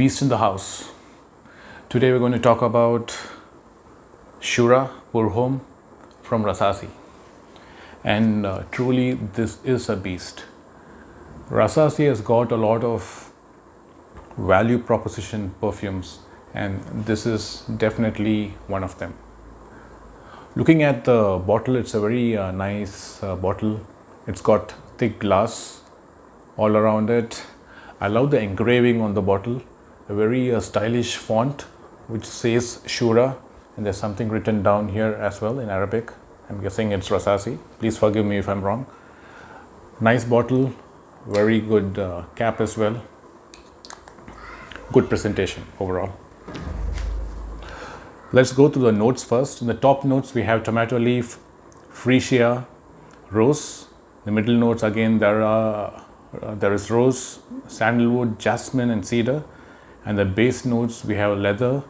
beast in the house. Today we're going to talk about Shuhrah Perfume from Rasasi. And truly this is a beast. Rasasi has got a lot of value proposition perfumes, and this is definitely one of them. Looking at the bottle, it's a very nice bottle. It's got thick glass all around it. I love the engraving on the bottle, a very stylish font which says Shuhrah, and there's something written down here as well in Arabic. I'm guessing it's Rasasi. Please forgive me if I'm wrong. Nice bottle, very good cap as well. Good presentation overall. Let's go through the notes first. In the top notes, we have tomato leaf, freesia, rose. The middle notes, again, there is rose, sandalwood, jasmine, and cedar. And the base notes, we have leather,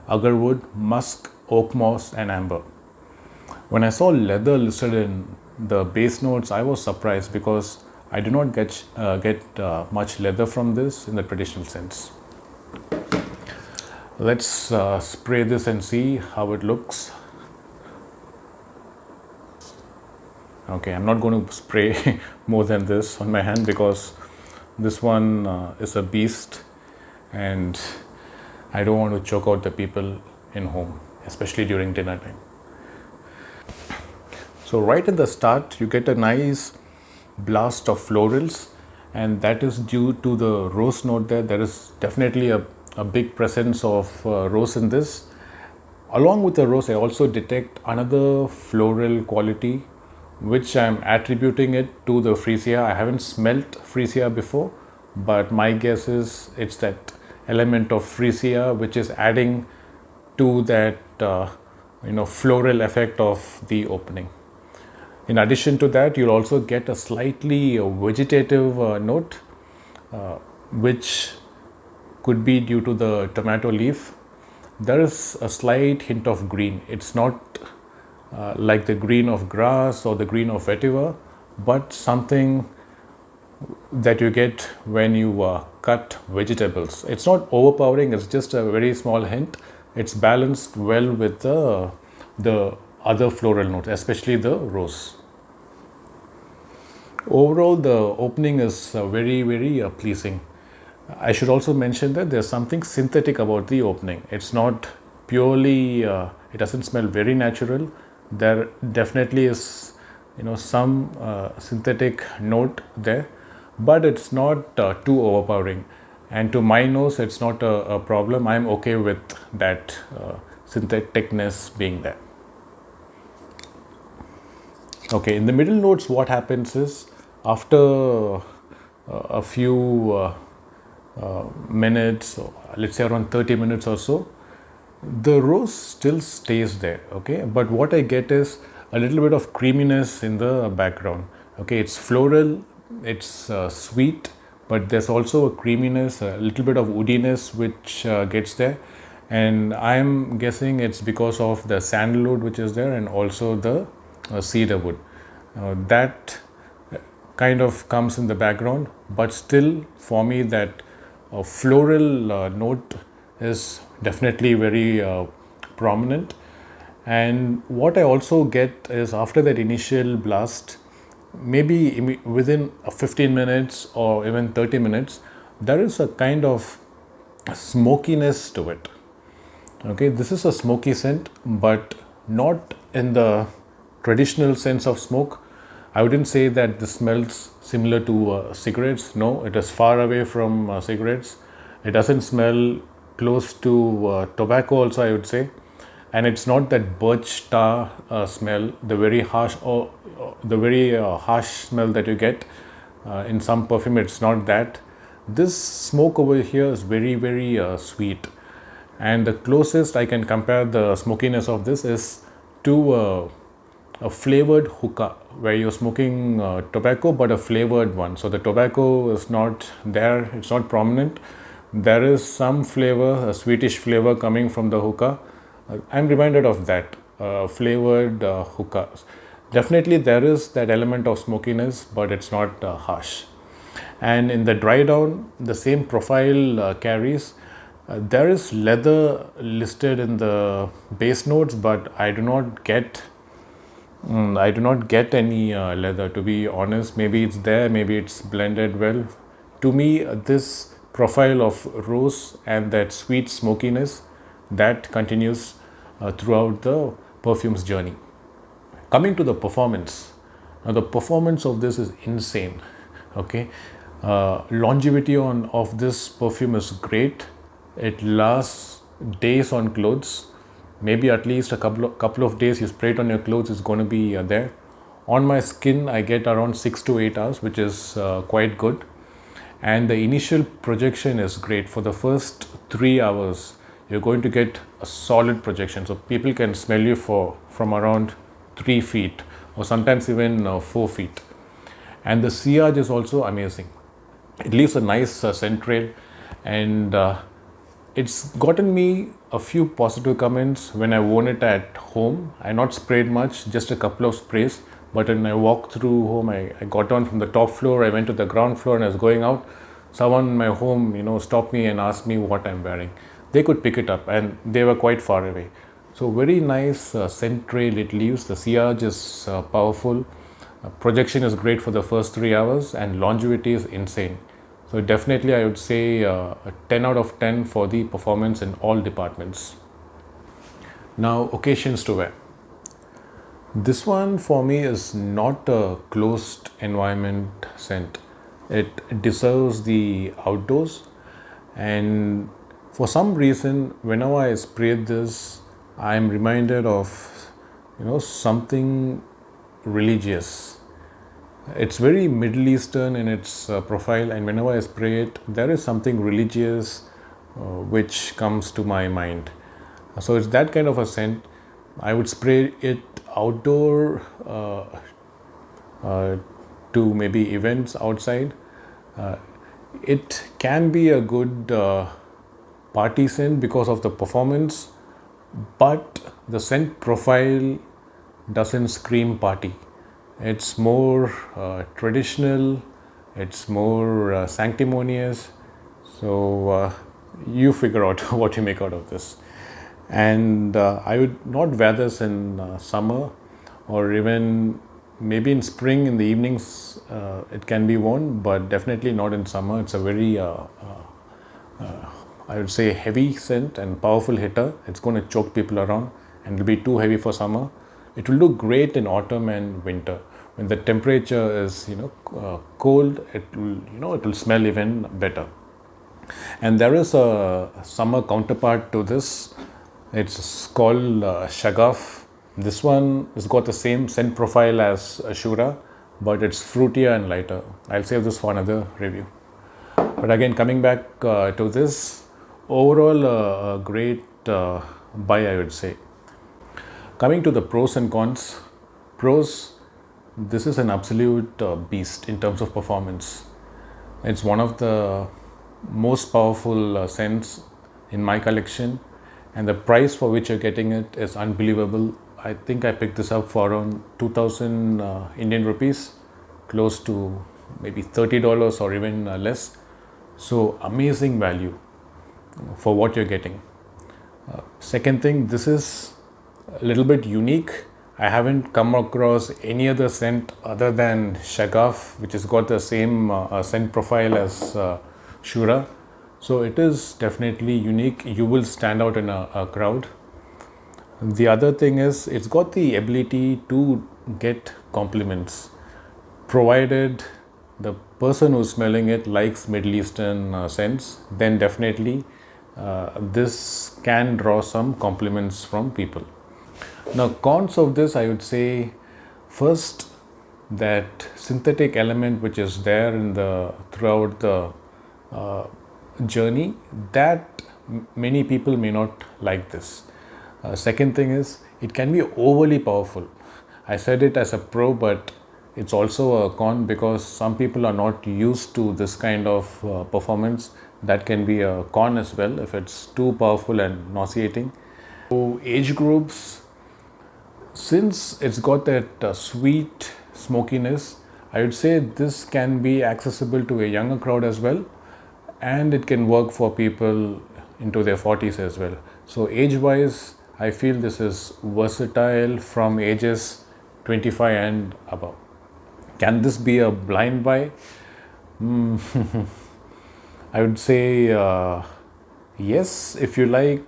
agarwood, musk, oak moss, and amber. When I saw leather listed in the base notes, I was surprised because I do not get much leather from this in the traditional sense. Let's spray this and see how it looks. Okay, I'm not going to spray more than this on my hand because this one is a beast and I don't want to choke out the people in home, especially during dinner time. So right at the start, you get a nice blast of florals, and that is due to the rose note there. There is definitely a big presence of rose in this. Along with the rose, I also detect another floral quality which I'm attributing it to the freesia. I haven't smelt freesia before, but my guess is it's that element of freesia which is adding to that floral effect of the opening. In addition to that, you'll also get a slightly vegetative note, which could be due to the tomato leaf. There is a slight hint of green. It's not like the green of grass or the green of vetiver, but something that you get when you cut vegetables. It's not overpowering, it's just a very small hint. It's balanced well with the other floral notes, especially the rose. Overall, the opening is very pleasing. I should also mention that there's something synthetic about the opening. It's not purely, it doesn't smell very natural. There definitely is, some synthetic note there, but it's not too overpowering. And to my nose, it's not a problem. I'm okay with that syntheticness being there. Okay, in the middle notes, what happens is after a few minutes, let's say around 30 minutes or so, the rose still stays there, okay, but what I get is a little bit of creaminess in the background. Okay, it's floral, it's sweet, but there's also a creaminess, a little bit of woodiness which gets there, and I'm guessing it's because of the sandalwood which is there and also the cedar wood. That kind of comes in the background, but still for me that floral note is definitely very prominent. And what I also get is after that initial blast, maybe within 15 minutes or even 30 minutes, there is a kind of smokiness to it. Okay, this is a smoky scent, but not in the traditional sense of smoke. I wouldn't say that this smells similar to cigarettes. No, it is far away from cigarettes. It doesn't smell close to tobacco also, I would say. And it's not that birch tar smell, the very harsh harsh smell that you get in some perfume. It's not that. This smoke over here is very sweet. And the closest I can compare the smokiness of this is to a flavored hookah, where you're smoking tobacco but a flavored one. So the tobacco is not there, it's not prominent. There is some flavor, a sweetish flavor coming from the hookah. I'm reminded of that flavored hookahs. Definitely there is that element of smokiness, but it's not harsh. And in the dry down, the same profile carries. There is leather listed in the base notes, but I do not get any leather, to be honest. Maybe it's there, maybe it's blended well. To me, this profile of rose and that sweet smokiness, that continues throughout the perfume's journey. Coming to the performance, now the performance of this is insane. Okay, longevity on of this perfume is great. It lasts days on clothes, maybe at least a couple of days. You spray it on your clothes, it's going to be there. On my skin, I get around 6 to 8 hours, which is quite good. And the initial projection is great. For the first 3 hours, you're going to get a solid projection, so people can smell you for from around 3 feet, or sometimes even 4 feet. And the sillage is also amazing. It leaves a nice scent trail, and it's gotten me a few positive comments when I worn it at home. I not sprayed much, just a couple of sprays. But when I walked through home, I got on from the top floor, I went to the ground floor, and I was going out. Someone in my home, stopped me and asked me what I'm wearing. They could pick it up, and they were quite far away. So very nice scent trail it leaves. The sillage is powerful. Projection is great for the first 3 hours, and longevity is insane. So definitely, I would say a 10 out of 10 for the performance in all departments. Now, occasions to wear. This one for me is not a closed environment scent. It deserves the outdoors, and for some reason, whenever I spray this, I am reminded of something religious. It's very Middle Eastern in its profile, and whenever I spray it, there is something religious which comes to my mind. So it's that kind of a scent. I would spray it outdoor to maybe events outside. It can be a good party scent because of the performance, but the scent profile doesn't scream party. It's more traditional, it's more sanctimonious. So you figure out what you make out of this. And I would not wear this in summer, or even maybe in spring in the evenings. It can be worn, but definitely not in summer. It's a very I would say heavy scent and powerful hitter. It's going to choke people around, and it'll be too heavy for summer. It will do great in autumn and winter. When the temperature is cold, it will smell even better. And there is a summer counterpart to this. It's called Shagaf. This one has got the same scent profile as Shura, but it's fruitier and lighter. I'll save this for another review. But again, coming back to this, overall a great buy, I would say. Coming to the pros and cons. Pros, this is an absolute beast in terms of performance. It's one of the most powerful scents in my collection, and the price for which you're getting it is unbelievable. I think I picked this up for around 2000 Indian rupees, close to maybe $30 or even less. So amazing value for what you're getting. Second thing, this is a little bit unique. I haven't come across any other scent other than Shagaf, which has got the same scent profile as Shura. So it is definitely unique. You will stand out in a crowd. The other thing is, it's got the ability to get compliments, provided the person who's smelling it likes Middle Eastern scents. Then definitely this can draw some compliments from people. Now, cons of this, I would say, first, that synthetic element which is there in the throughout the journey, that many people may not like this. Second thing is, it can be overly powerful. I said it as a pro, but it's also a con, because some people are not used to this kind of performance. That can be a con as well if it's too powerful and nauseating. So age groups, since it's got that sweet smokiness, I would say this can be accessible to a younger crowd as well, and it can work for people into their 40s as well. So age wise, I feel this is versatile from ages 25 and above. Can this be a blind buy? I would say yes, if you like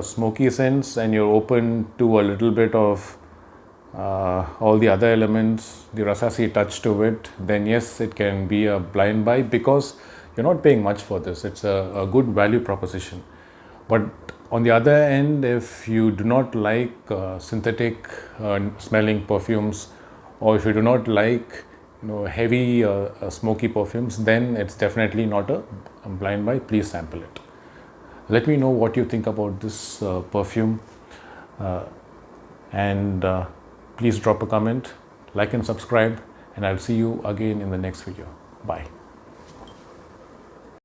smoky scents and you're open to a little bit of all the other elements, the Rasasi touch to it, then yes, it can be a blind buy because you're not paying much for this. It's a good value proposition. But on the other end, if you do not like synthetic smelling perfumes, or if you do not like heavy smoky perfumes, then it's definitely not a blind buy. Please sample it. Let me know what you think about this perfume, and please drop a comment, like and subscribe, and I'll see you again in the next video. Bye.